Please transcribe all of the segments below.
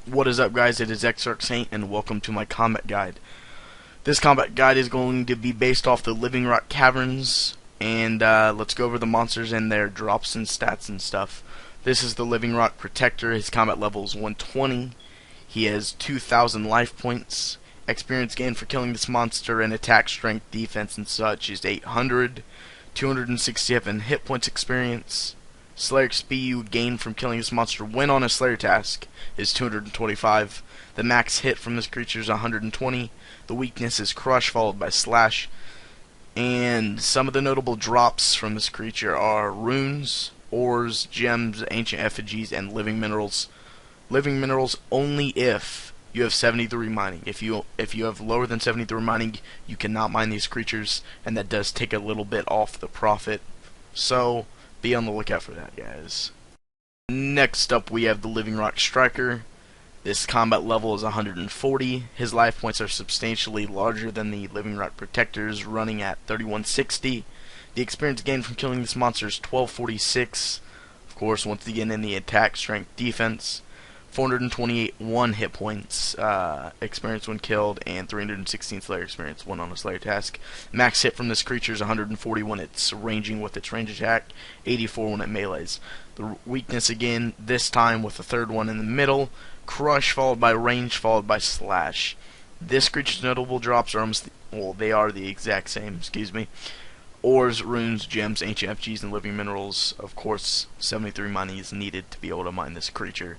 What is up, guys? It is xDarkSaint, and welcome to my combat guide. This combat guide is going to be based off the Living Rock Caverns, and let's go over the monsters and their drops and stats and stuff. This is the Living Rock Protector. His combat level is 120. He has 2,000 life points. Experience gained for killing this monster and attack, strength, defense, and such is 800. 267 hit points experience. Slayer XP you gain from killing this monster when on a Slayer task is 225. The max hit from this creature is 120. The weakness is Crush followed by Slash. And some of the notable drops from this creature are runes, ores, gems, ancient effigies, and living minerals. Living minerals only if you have 73 mining. If you have lower than 73 mining, you cannot mine these creatures, and that does take a little bit off the profit. So be on the lookout for that, guys. Next up, we have the Living Rock Striker. This combat level is 140. His life points are substantially larger than the Living Rock Protectors, running at 3160. The experience gained from killing this monster is 1246. Of course, once again in the attack, strength, defense. 428 hit points experience when killed, and 316 Slayer experience when on a Slayer task. Max hit from this creature is 140 when it's ranging with its range attack, 84 when it melees. The weakness again, this time with the third one in the middle, Crush followed by range followed by Slash. This creature's notable drops are almost, they are the exact same, excuse me. Ores, runes, gems, ancient effigies, and living minerals. Of course, 73 mining is needed to be able to mine this creature.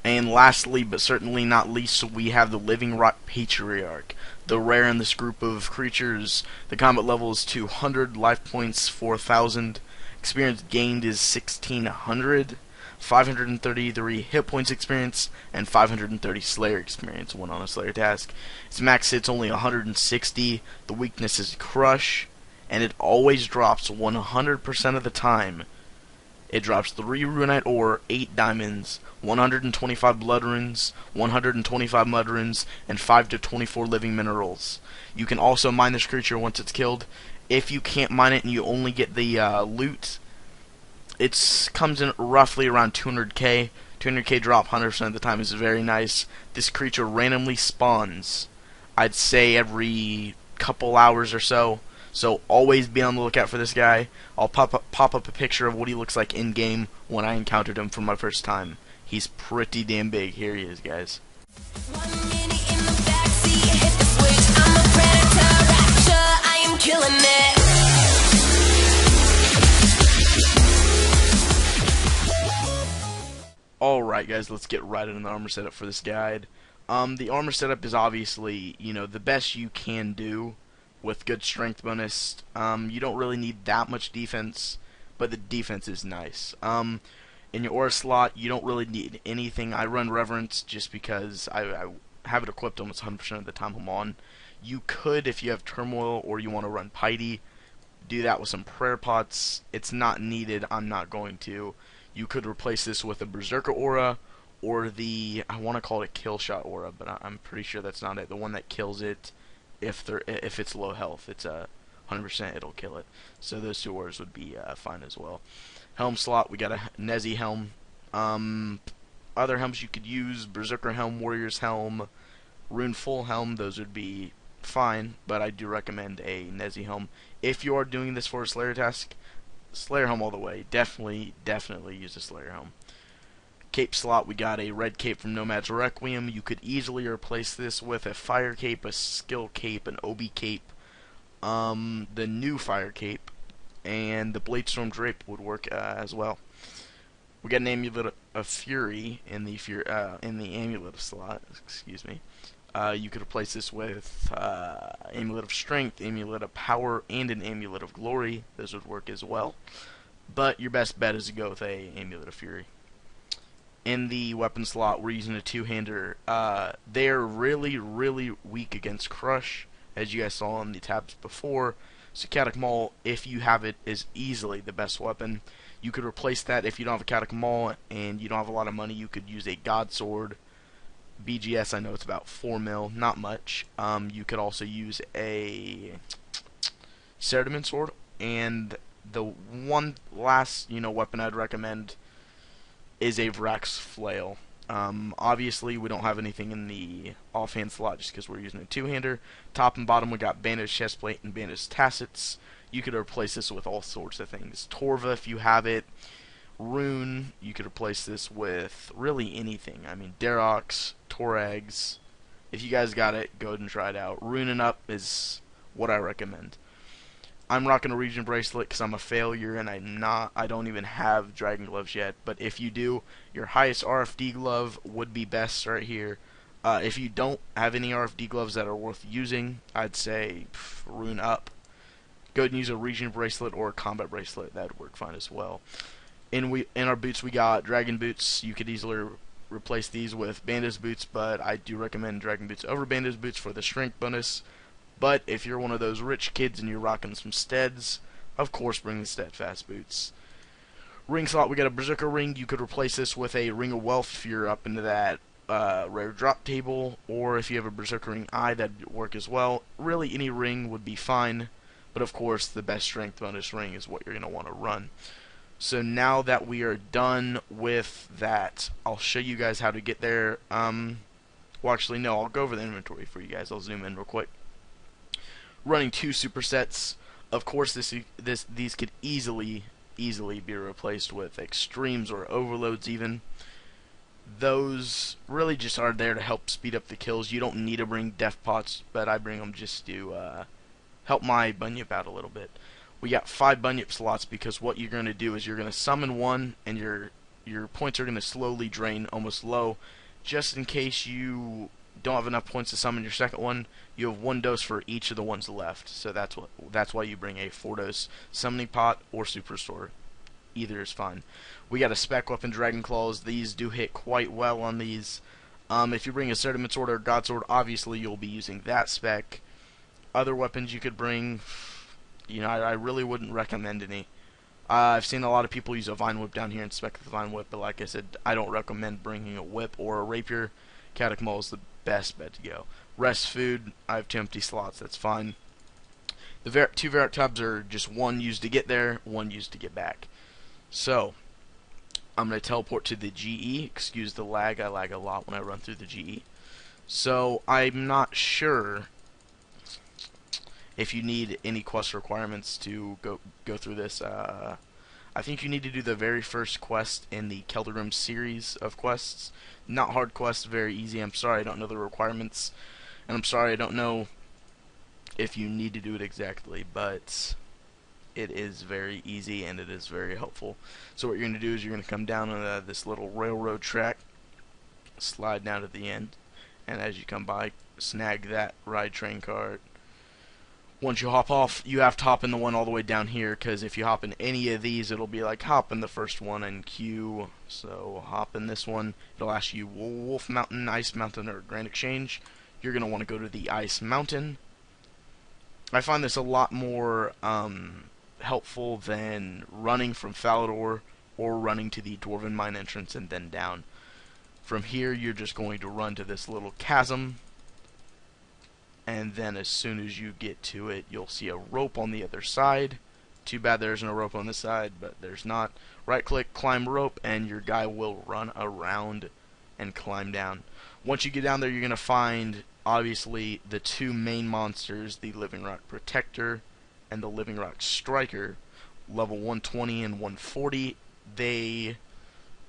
And lastly, but certainly not least, we have the Living Rock Patriarch. The rare in this group of creatures, the combat level is 200, life points 4,000, experience gained is 1,600, 533 hit points experience, and 530 Slayer experience when on a Slayer task. Its max hit's only 160, the weakness is Crush, and it always drops 100% of the time. It drops 3 runite ore, 8 diamonds, 125 blood runes, 125 mud runes, and 5 to 24 living minerals. You can also mine this creature once it's killed. If you can't mine it and you only get the loot, it comes in roughly around 200k. 200k drop 100% of the time is very nice. This creature randomly spawns, I'd say every couple hours or so. So always be on the lookout for this guy. I'll pop up a picture of what he looks like in game when I encountered him for my first time. He's pretty damn big. Here he is, guys. Alright, guys, let's get right into the armor setup for this guide. The armor setup is obviously, the best you can do with good strength bonus. You don't really need that much defense, but the defense is nice. In your aura slot, you don't really need anything. I run Reverence just because I have it equipped almost 100% of the time I'm on. You could, if you have Turmoil or you want to run Piety, do that with some Prayer Pots. It's not needed. I'm not going to. You could replace this with a Berserker aura or the, I want to call it a Kill Shot aura, but I'm pretty sure that's not it. The one that kills it if it's low health. It's 100% it'll kill it. So those two auras would be fine as well. Helm slot, we got a Nezi helm. Other helms you could use, Berserker helm, Warrior's helm, Rune full helm, those would be fine, but I do recommend a Nezi helm. If you are doing this for a Slayer task, Slayer helm all the way. Definitely use a Slayer helm. Cape slot, we got a red cape from Nomad's Requiem. You could easily replace this with a fire cape, a skill cape, an OB cape, the new fire cape, and the Bladestorm drape would work as well. We got an amulet of fury in the amulet slot. Excuse me. You could replace this with amulet of strength, amulet of power, and an amulet of glory. Those would work as well. But your best bet is to go with a amulet of fury. In the weapon slot, we're using a two-hander. They're really weak against Crush, as you guys saw on the tabs before. So Catacomb Maul, if you have it, is easily the best weapon. You could replace that if you don't have a Catacomb Maul and you don't have a lot of money. You could use a godsword. BGS, I know it's about 4 mil, not much. You could also use a Ceremon sword, and the one last weapon I'd recommend is a Vrax flail. Obviously, we don't have anything in the offhand slot just because we're using a two-hander. Top and bottom, we got bandaged chestplate and bandaged tassets. You could replace this with all sorts of things. Torva, if you have it. Rune, you could replace this with really anything. I mean, Darox, Torags. If you guys got it, go ahead and try it out. Runing up is what I recommend. I'm rocking a region bracelet because I'm a failure and I don't even have dragon gloves yet. But if you do, your highest RFD glove would be best right here. If you don't have any RFD gloves that are worth using, I'd say rune up. Go ahead and use a region bracelet or a combat bracelet. That would work fine as well. In our boots, we got dragon boots. You could easily replace these with bandage boots, but I do recommend dragon boots over bandage boots for the strength bonus. But if you're one of those rich kids and you're rocking some steads, of course bring the steadfast boots. Ring slot, we got a berserker ring. You could replace this with a ring of wealth if you're up into that rare drop table, or if you have a berserker ring eye, that'd work as well. Really, any ring would be fine, but of course the best strength bonus ring is what you're going to want to run. So now that we are done with that, I'll show you guys how to get there. Well, actually, no, I'll go over the inventory for you guys. I'll zoom in real quick. Running 2 supersets. Of course, these could easily be replaced with extremes or overloads even. Those really just are there to help speed up the kills. You don't need to bring death pots, but I bring them just to help my bunyip out a little bit. We got 5 bunyip slots because what you're going to do is you're going to summon one and your points are going to slowly drain almost low. Just in case you don't have enough points to summon your second one, you have 1 dose for each of the ones left. So that's why you bring a 4-dose summoning pot or super sword. Either is fine. We got a spec weapon, dragon claws. These do hit quite well on these. If you bring a sediment sword or godsword, obviously you'll be using that spec. Other weapons you could bring, you know, I really wouldn't recommend any. I've seen a lot of people use a vine whip down here and spec the vine whip, but like I said, I don't recommend bringing a whip or a rapier. Catacomb is the best bet to go. Rest food, I have 2 empty slots, that's fine. The 2 Varrock tubs are just 1 used to get there, 1 used to get back. So, I'm going to teleport to the GE. Excuse the lag, I lag a lot when I run through the GE. So, I'm not sure if you need any quest requirements to go through this. I think you need to do the very first quest in the Keldrim series of quests. Not hard quests, very easy. I'm sorry I don't know the requirements, and I'm sorry I don't know if you need to do it exactly, but it is very easy and it is very helpful. So what you're going to do is you're going to come down on this little railroad track, slide down to the end, and as you come by, snag that ride train cart. Once you hop off, you have to hop in the one all the way down here, because if you hop in any of these, it'll be like hop in the first one and queue. So hop in this one. It'll ask you Wolf Mountain, Ice Mountain, or Grand Exchange. You're going to want to go to the Ice Mountain. I find this a lot more helpful than running from Falador or running to the Dwarven Mine entrance and then down. From here, you're just going to run to this little chasm. And then as soon as you get to it, you'll see a rope on the other side. Too bad there isn't a rope on this side, but there's not. Right click, climb rope, and your guy will run around and climb down. Once you get down there, you're going to find, obviously, the 2 main monsters, the Living Rock Protector and the Living Rock Striker. Level 120 and 140. They,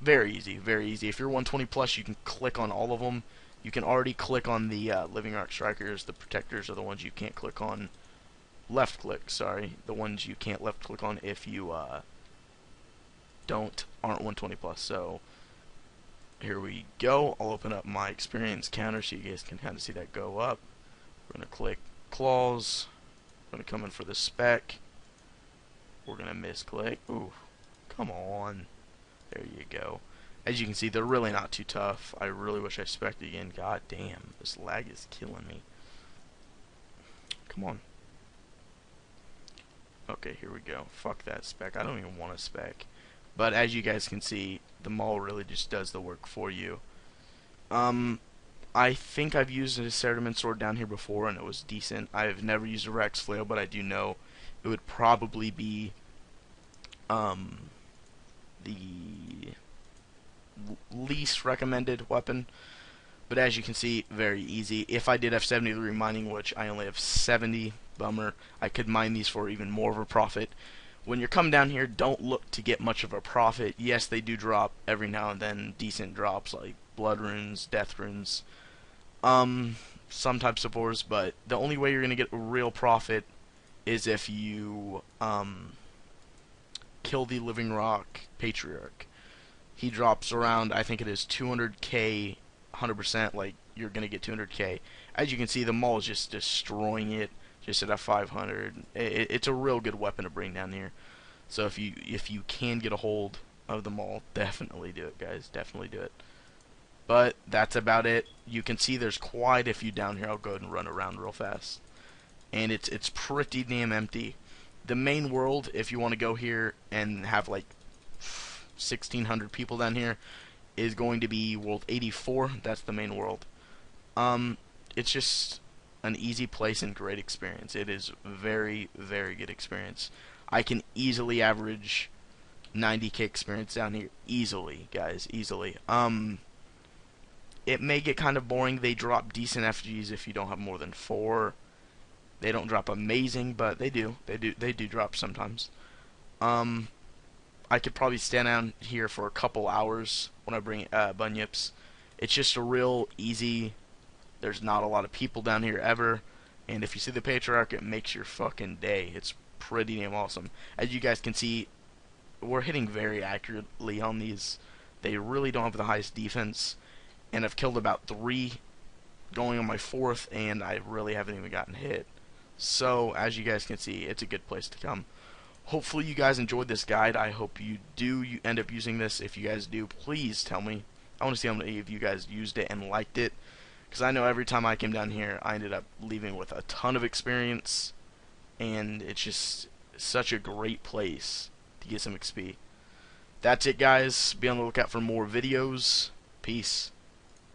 very easy, very easy. If you're 120 plus, you can click on all of them. You can already click on the Living Rock Strikers. The Protectors are the ones you can't click on. Left click, sorry. The ones you can't left click on if you aren't 120 plus. So here we go. I'll open up my experience counter so you guys can kind of see that go up. We're going to click claws. We're going to come in for the spec. We're going to misclick. Ooh, come on. There you go. As you can see, they're really not too tough. I really wish I spec'd again. God damn, this lag is killing me. Come on. Okay, here we go. Fuck that spec. I don't even want a spec. But as you guys can see, the maul really just does the work for you. I think I've used a Cerumen sword down here before, and it was decent. I've never used a Rex flail, but I do know it would probably be the least recommended weapon. But as you can see, very easy. If I did have 73 mining, which I only have 70, bummer, I could mine these for even more of a profit. When you're coming down here, don't look to get much of a profit. Yes, they do drop every now and then decent drops like blood runes, death runes, some types of ores, but the only way you're going to get a real profit is if you kill the Living Rock Patriarch. He drops around, I think it is 200k, 100%, like you're going to get 200k. As you can see, the mall is just destroying it, just at a 500. It's a real good weapon to bring down here. So if you can get a hold of the mall, definitely do it, guys. Definitely do it. But that's about it. You can see there's quite a few down here. I'll go ahead and run around real fast. And it's pretty damn empty. The main world, if you want to go here and have like 1,600 people down here, is going to be World 84. That's the main world. It's just an easy place and great experience. It is very, very good experience. I can easily average 90k experience down here. Easily, guys. Easily. It may get kind of boring. They drop decent FGs if you don't have more than 4. They don't drop amazing, but they do. They do drop sometimes. I could probably stand down here for a couple hours when I bring bunyips. It's just a real easy. There's not a lot of people down here ever, and if you see the Patriarch, it makes your fucking day. It's pretty damn awesome. As you guys can see, we're hitting very accurately on these. They really don't have the highest defense, and I've killed about 3 going on my 4th, and I really haven't even gotten hit. So as you guys can see, it's a good place to come. Hopefully you guys enjoyed this guide. I hope you do. You end up using this. If you guys do, please tell me. I want to see how many of you guys used it and liked it, because I know every time I came down here, I ended up leaving with a ton of experience, and it's just such a great place to get some XP. That's it, guys. Be on the lookout for more videos. Peace.